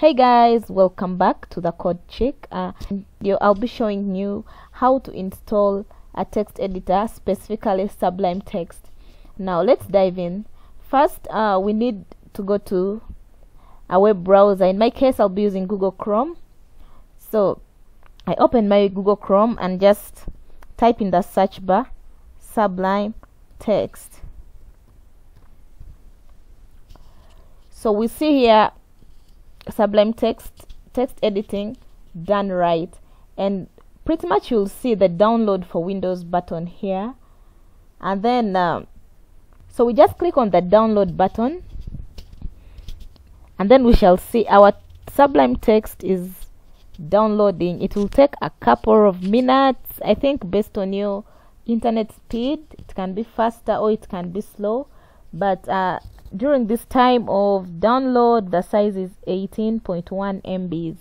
Hey guys, welcome back to the code Chic. I'll be showing you how to install a text editor, specifically Sublime Text. Now let's dive in. First, we need to go to a web browser. In my case, I'll be using Google Chrome. So I open my Google Chrome and just type in the search bar Sublime Text. So we see here Sublime Text editing done right, and pretty much you'll see the download for Windows button here, and then so we just click on the download button, and then we shall see our Sublime Text is downloading. It will take a couple of minutes, I think, based on your internet speed. It can be faster or it can be slow, but during this time of download, the size is 18.1 MBs.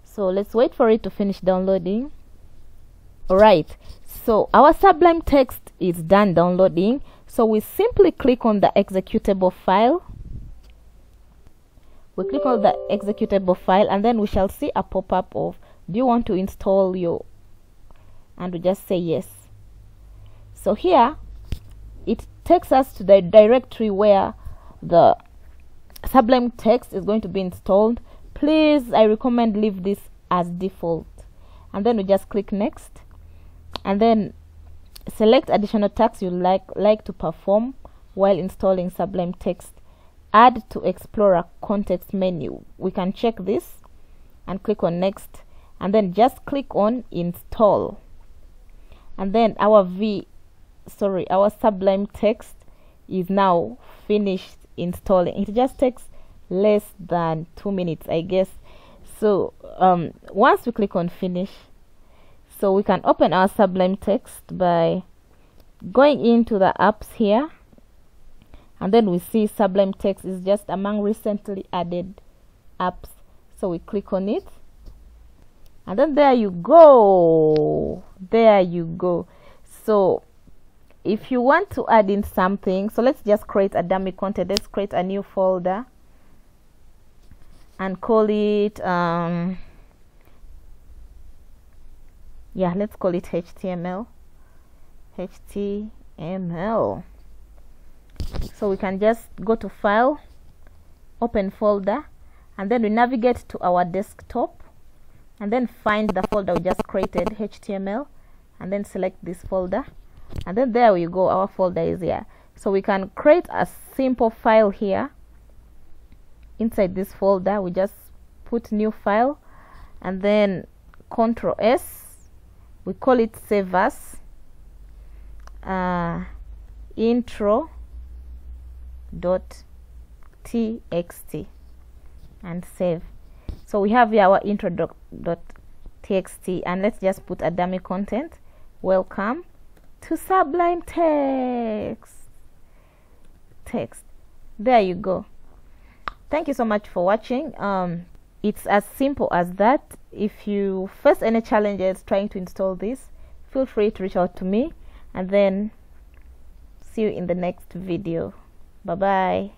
So let's wait for it to finish downloading. Alright, so our Sublime Text is done downloading. So we simply click on the executable file. We click on the executable file, and then we shall see a pop-up of, do you want to install your, and we just say yes. So here it takes us to the directory where the Sublime Text is going to be installed. Please, I recommend leave this as default, and then we just click next, and then select additional tasks you like to perform while installing Sublime Text. Add to Explorer context menu. We can check this and click on next, and then just click on install, and then our Sublime Text is now finished installing. It just takes less than 2 minutes, I guess. So once we click on finish, so we can open our Sublime Text by going into the apps here, and then we see Sublime Text is just among recently added apps. So we click on it, and then there you go. So if you want to add in something, so let's just create a dummy content. Let's create a new folder and call it let's call it HTML. So we can just go to file, open folder, and then we navigate to our desktop, and then find the folder we just created, HTML, and then select this folder. And then there we go, our folder is here. So we can create a simple file here. Inside this folder, we just put new file, and then Ctrl S. We call it save as intro.txt and save. So we have here our intro.txt, and let's just put a dummy content. Welcome to Sublime Text. There you go. Thank you so much for watching. It's as simple as that. If you face any challenges trying to install this, feel free to reach out to me, and then see you in the next video. Bye bye.